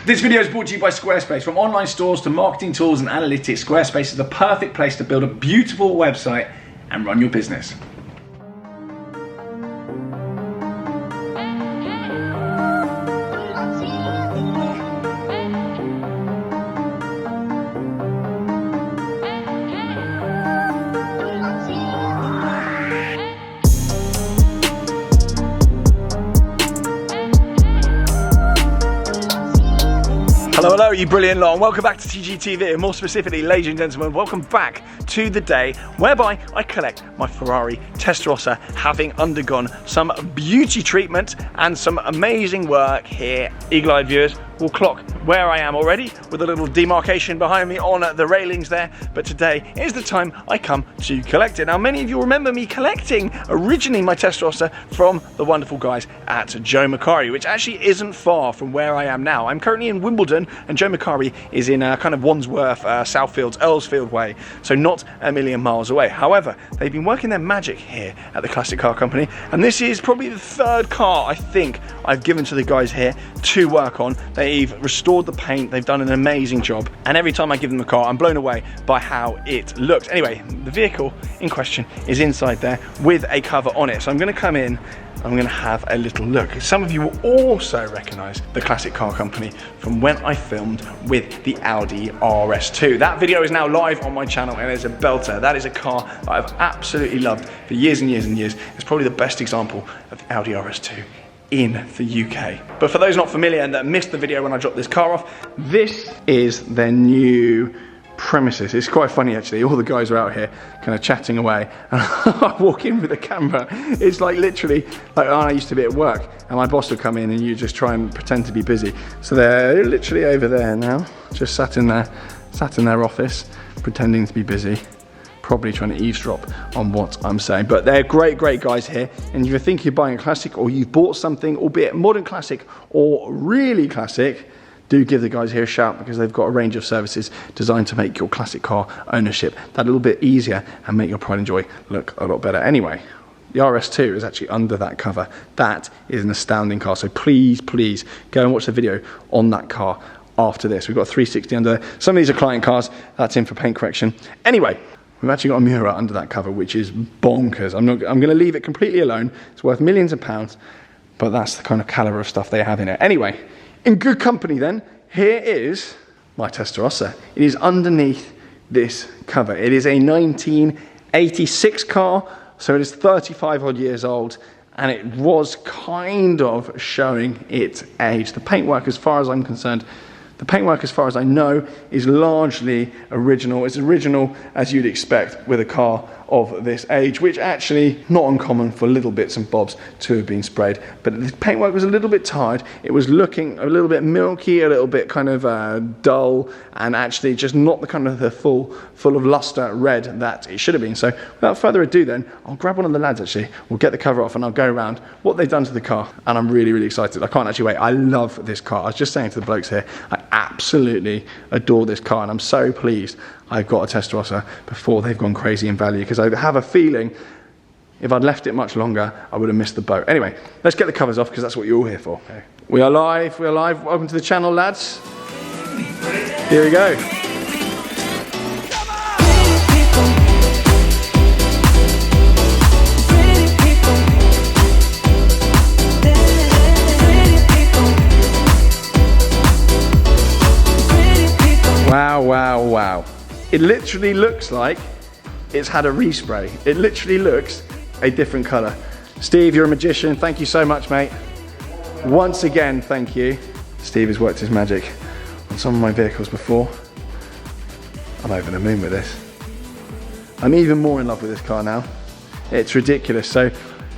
This video is brought to you by Squarespace. From online stores to marketing tools and analytics, Squarespace is the perfect place to build a beautiful website and run your business. Hello, you brilliant lot, and welcome back to TGTV, and more specifically, ladies and gentlemen, welcome back to the day whereby I collect my Ferrari Testarossa, having undergone some beauty treatment and some amazing work here. Eagle-eyed viewers will clock where I am already with a little demarcation behind me on the railings there, but today is the time I come to collect it. Now, many of you remember me collecting originally my Testarossa from the wonderful guys at Joe Macari, which actually isn't far from where I am now. I'm currently in Wimbledon and Joe Macari is in kind of Wandsworth, Southfields, Earlsfield way, so not a million miles away. However, they've been working their magic here at the Classic Car Company, and this is probably the third car I think I've given to the guys here to work on. They've restored the paint, they've done an amazing job, and every time I give them a car, I'm blown away by how it looks. Anyway, the vehicle in question is inside there with a cover on it, so I'm going to come in, I'm going to have a little look. Some of you will also recognise the Classic Car Company from when I filmed with the Audi RS2. That video is now live on my channel and it's a belter. That is a car that I've absolutely loved for years and years and years. It's probably the best example of the Audi RS2 in the UK. But for those not familiar and that missed the video when I dropped this car off, this is their new premises. It's quite funny actually, all the guys are out here kind of chatting away and I walk in with a camera. It's like literally like I used to be at work and my boss would come in and you just try and pretend to be busy. So they're literally over there now, just sat in their office pretending to be busy, probably trying to eavesdrop on what I'm saying. But they're great guys here, and if you think you're buying a classic or you've bought something, albeit modern classic or really classic, do give the guys here a shout, because they've got a range of services designed to make your classic car ownership that little bit easier and make your pride and joy look a lot better. Anyway, the RS2 is actually under that cover. That is an astounding car, so please go and watch the video on that car after this. We've got a 360 under there. Some of these are client cars, that's in for paint correction. Anyway, we've actually got a mirror under that cover, which is bonkers. I'm going to leave it completely alone. It's worth millions of pounds, but that's the kind of caliber of stuff they have in it. Anyway, in good company then, here is my Testarossa. It is underneath this cover. It is a 1986 car, so it is 35 odd years old, and it was kind of showing its age. The paintwork, as far as I'm concerned, the paintwork, as far as I know, is largely original. It's original as you'd expect with a car of this age, which actually not uncommon for little bits and bobs to have been sprayed. But the paintwork was a little bit tired. It was looking a little bit milky, a little bit kind of dull, and actually just not the kind of the full of luster red that it should have been. So without further ado then, I'll grab one of the lads actually, we'll get the cover off and I'll go around what they've done to the car, and I'm really excited. I can't actually wait. I love this car. I was just saying to the blokes here, I absolutely adore this car, and I'm so pleased I've got a Testarossa before they've gone crazy in value, because I have a feeling if I'd left it much longer, I would have missed the boat. Anyway, let's get the covers off, because that's what you're all here for. Okay. We are live. Welcome to the channel, lads. Here we go. Wow. It literally looks like it's had a respray. It literally looks a different colour. Steve, you're a magician. Thank you so much, mate. Once again, thank you. Steve has worked his magic on some of my vehicles before. I'm over the moon with this. I'm even more in love with this car now. It's ridiculous. So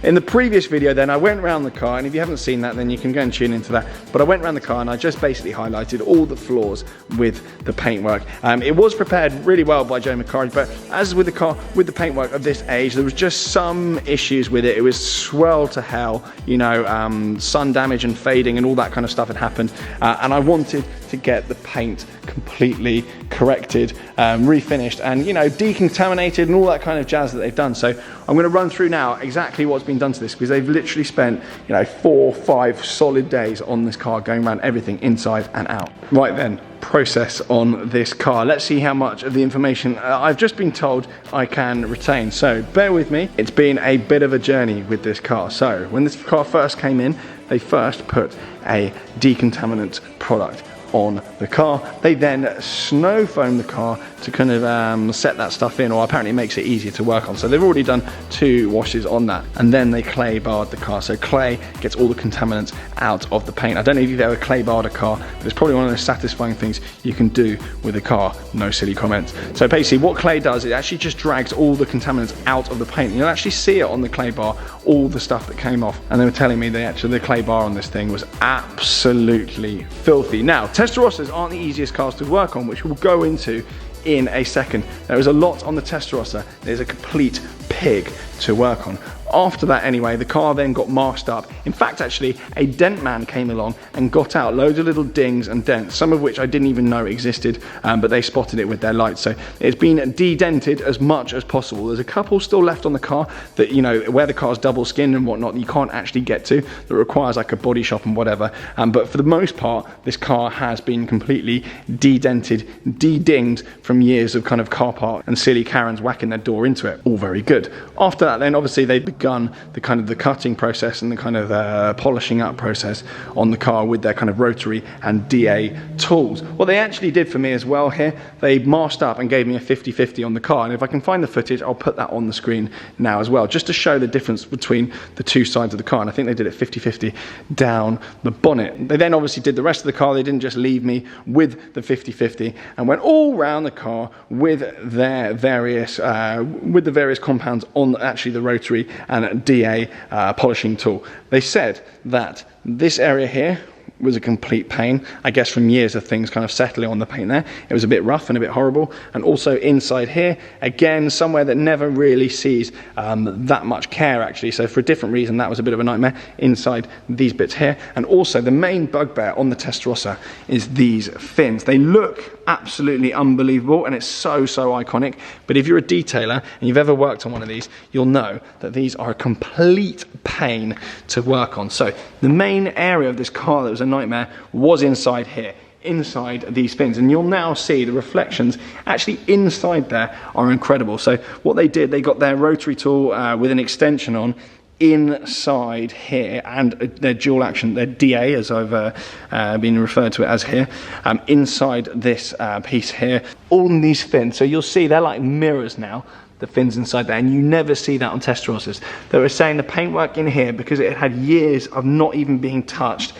in the previous video then, I went around the car, and if you haven't seen that, then you can go and tune into that. But I went around the car and I just basically highlighted all the flaws with the paintwork. It was prepared really well by Joe Macari, but as with the car, with the paintwork of this age, there was just some issues with it. It was swell to hell, you know, sun damage and fading and all that kind of stuff had happened. And I wanted to get the paint completely corrected, refinished, and you know, decontaminated and all that kind of jazz that they've done. So I'm going to run through now exactly what's been done to this, because they've literally spent, you know, 4 or 5 solid days on this car, going around everything inside and out. Right then, process on this car. Let's see how much of the information I've just been told I can retain. So bear with me. It's been a bit of a journey with this car. So when this car first came in, they first put a decontaminant product on the car. They then snow foam the car to kind of set that stuff in, or apparently it makes it easier to work on. So they've already done 2 washes on that, and then they clay barred the car. So clay gets all the contaminants out of the paint. I don't know if you've ever clay barred a car, but it's probably one of those satisfying things you can do with a car. No silly comments. So basically what clay does, it actually just drags all the contaminants out of the paint. And you'll actually see it on the clay bar, all the stuff that came off. And they were telling me the clay bar on this thing was absolutely filthy. Now, Testarossas aren't the easiest cars to work on, which we'll go into in a second. There is a lot on the Testarossa. There's a complete pig to work on. After that anyway, the car then got masked up. In fact, actually, a dent man came along and got out loads of little dings and dents, some of which I didn't even know existed, but they spotted it with their lights. So it's been de-dented as much as possible. There's a couple still left on the car that, you know, where the car's double skinned and whatnot, you can't actually get to, that requires like a body shop and whatever. But for the most part, this car has been completely de-dented, de-dinged from years of kind of car part and silly Karens whacking their door into it. All very good. After that then, obviously, they've begun the cutting process and the kind of polishing up process on the car with their kind of rotary and DA tools. What they actually did for me as well here, they masked up and gave me a 50-50 on the car, and if I can find the footage, I'll put that on the screen now as well, just to show the difference between the 2 sides of the car. And I think they did it 50-50 down the bonnet. They then obviously did the rest of the car. They didn't just leave me with the 50-50 and went all round the car with their various compounds on actually the rotary and DA polishing tool. They said that this area here was a complete pain, I guess from years of things kind of settling on the paint there. It was a bit rough and a bit horrible. And also inside here, again, somewhere that never really sees that much care actually. So for a different reason, that was a bit of a nightmare inside these bits here. And also the main bugbear on the Testarossa is these fins. They look absolutely unbelievable and it's so iconic, but if you're a detailer and you've ever worked on one of these, you'll know that these are a complete pain to work on. So the main area of this car that was a nightmare was inside here, inside these fins, and you'll now see the reflections actually inside there are incredible. So what they did, they got their rotary tool with an extension on inside here, and their dual action, their DA as I've been referred to it as here, inside this piece here, all in these fins. So you'll see they're like mirrors now, the fins inside there, and you never see that on Testarossas. They were saying the paintwork in here, because it had years of not even being touched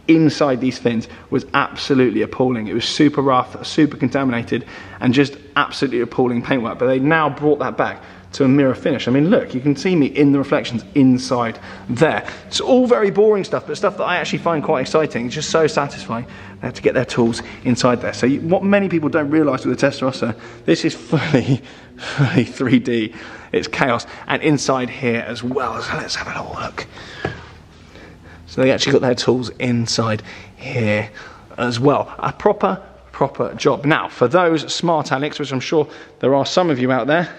inside these fins, was absolutely appalling. It was super rough, super contaminated, and just absolutely appalling paintwork. But they now brought that back to a mirror finish. I mean, look, you can see me in the reflections inside there. It's all very boring stuff, but stuff that I actually find quite exciting. It's just so satisfying to get their tools inside there. So what many people don't realise with the Testarossa, this is fully 3D. It's chaos. And inside here as well. So let's have a little look. So they actually got their tools inside here as well. A proper job. Now, for those smart Alex, which I'm sure there are some of you out there,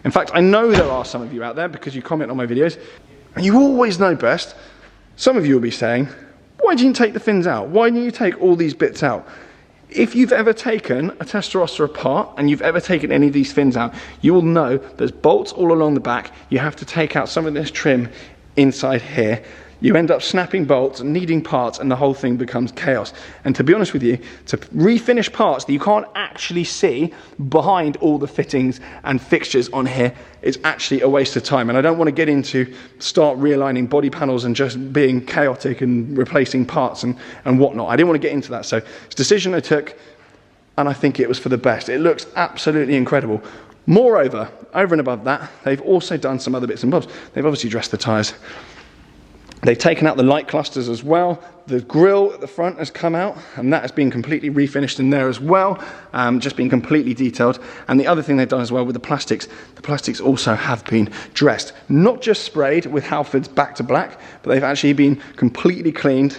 in fact, I know there are some of you out there because you comment on my videos, and you always know best. Some of you will be saying, why didn't you take the fins out? Why didn't you take all these bits out? If you've ever taken a Testarossa apart and you've ever taken any of these fins out, you will know there's bolts all along the back. You have to take out some of this trim inside here. You end up snapping bolts, needing parts, and the whole thing becomes chaos. And to be honest with you, to refinish parts that you can't actually see behind all the fittings and fixtures on here is actually a waste of time. And I don't want to get into start realigning body panels and just being chaotic and replacing parts and whatnot. I didn't want to get into that. So it's a decision I took, and I think it was for the best. It looks absolutely incredible. Moreover, over and above that, they've also done some other bits and bobs. They've obviously dressed the tyres. They've taken out the light clusters as well. The grille at the front has come out, and that has been completely refinished in there as well, just been completely detailed. And the other thing they've done as well with the plastics also have been dressed. Not just sprayed with Halford's back to black, but they've actually been completely cleaned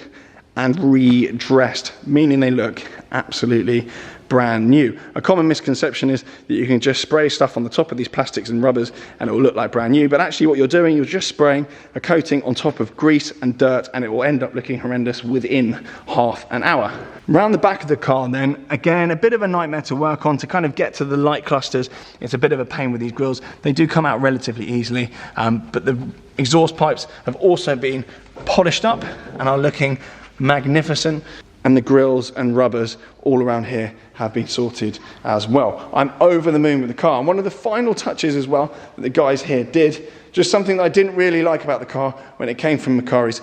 and redressed, meaning they look absolutely brand new. A common misconception is that you can just spray stuff on the top of these plastics and rubbers and it will look like brand new, but actually what you're doing, you're just spraying a coating on top of grease and dirt, and it will end up looking horrendous within half an hour. Round the back of the car then, again, a bit of a nightmare to work on to kind of get to the light clusters. It's a bit of a pain with these grills. They do come out relatively easily, but the exhaust pipes have also been polished up and are looking magnificent. And the grills and rubbers all around here have been sorted as well. I'm over the moon with the car. And one of the final touches as well that the guys here did, just something that I didn't really like about the car when it came from Macari's.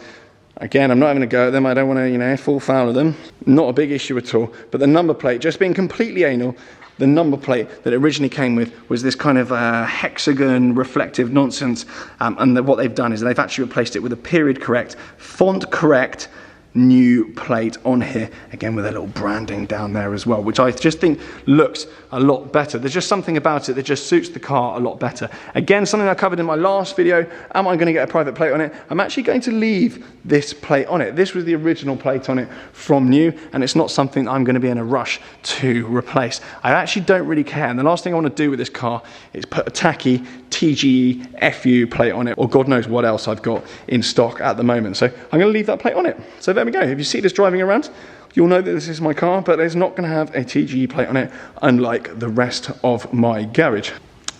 Again, I'm not having a go at them. I don't want to, fall foul of them. Not a big issue at all. But the number plate, just being completely anal, the number plate that it originally came with was this kind of hexagon reflective nonsense. And what they've done is they've actually replaced it with a period correct, font correct, new plate on here, again with a little branding down there as well, which I just think looks a lot better. There's just something about it that just suits the car a lot better. Again, something I covered in my last video, am I going to get a private plate on it? I'm actually going to leave this plate on it. This was the original plate on it from new, and it's not something I'm going to be in a rush to replace. I actually don't really care, and the last thing I want to do with this car is put a tacky TGE FU plate on it, or God knows what else I've got in stock at the moment. So I'm going to leave that plate on it. So there we go. If you see this driving around, you'll know that this is my car, but it's not going to have a TGE plate on it, unlike the rest of my garage.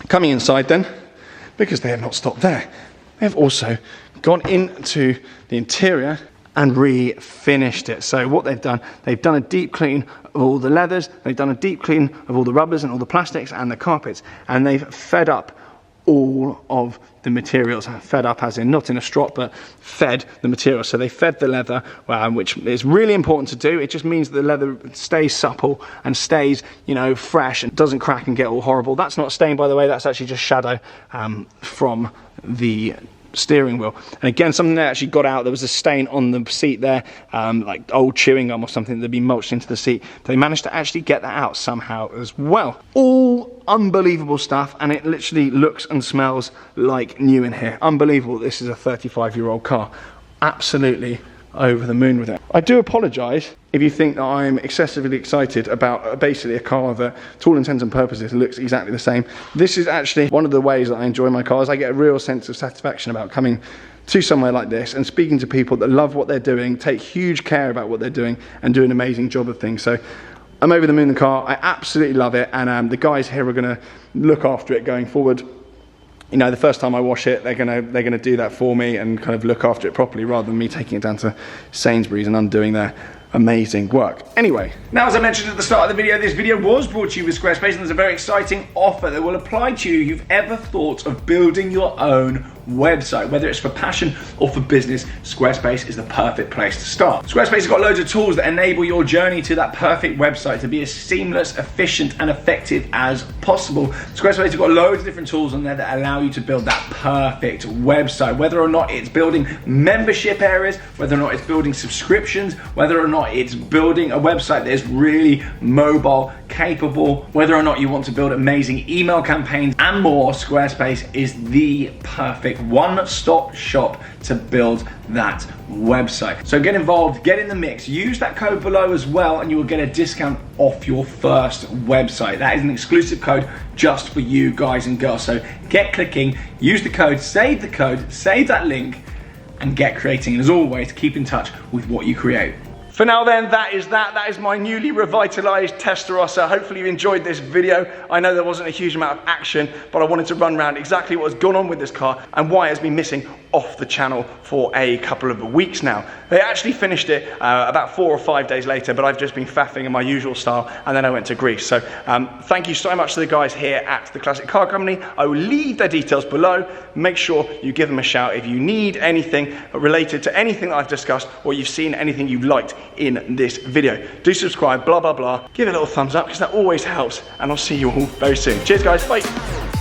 Coming inside then, because they have not stopped there, they have also gone into the interior and refinished it. So what they've done a deep clean of all the leathers, they've done a deep clean of all the rubbers and all the plastics and the carpets, and they've fed up all of the materials. Fed up as in not in a strop, but fed the material. So they fed the leather, which is really important to do. It just means that the leather stays supple and stays, fresh and doesn't crack and get all horrible. That's not stain, by the way, that's actually just shadow from the steering wheel. And again, something that actually got out, there was a stain on the seat there, like old chewing gum or something that had been mulched into the seat. They managed to actually get that out somehow as well. All unbelievable stuff, and it literally looks and smells like new in here. Unbelievable. This is a 35-year-old car. Absolutely over the moon with it. I do apologise if you think that I'm excessively excited about basically a car that, to all intents and purposes, looks exactly the same. This is actually one of the ways that I enjoy my cars. I get a real sense of satisfaction about coming to somewhere like this and speaking to people that love what they're doing, take huge care about what they're doing, and do an amazing job of things. So I'm over the moon with the car. I absolutely love it, and the guys here are going to look after it going forward. The first time I wash it, they're gonna do that for me and kind of look after it properly, rather than me taking it down to Sainsbury's and undoing their amazing work. Anyway, now as I mentioned at the start of the video, this video was brought to you with Squarespace, and there's a very exciting offer that will apply to you if you've ever thought of building your own website. Whether it's for passion or for business, Squarespace is the perfect place to start. Squarespace has got loads of tools that enable your journey to that perfect website to be as seamless, efficient, and effective as possible. Squarespace has got loads of different tools on there that allow you to build that perfect website, whether or not it's building membership areas, whether or not it's building subscriptions, whether or not it's building a website that is really mobile capable, whether or not you want to build amazing email campaigns and more. Squarespace is the perfect one-stop shop to build that website. So get involved, get in the mix, use that code below as well, and you will get a discount off your first website. That is an exclusive code just for you guys and girls. So get clicking, use the code, save that link, and get creating. And as always, keep in touch with what you create. For now then, that is my newly revitalized Testarossa. Hopefully you enjoyed this video. I know there wasn't a huge amount of action, but I wanted to run around exactly what has gone on with this car and why it has been missing off the channel for a couple of weeks now. They actually finished it about 4 or 5 days later, but I've just been faffing in my usual style, and then I went to Greece. So thank you so much to the guys here at the Classic Car Company. I will leave their details below. Make sure you give them a shout if you need anything related to anything that I've discussed, or you've seen anything you liked in this video. Do subscribe, blah, blah, blah. Give it a little thumbs up, because that always helps, and I'll see you all very soon. Cheers, guys. Bye.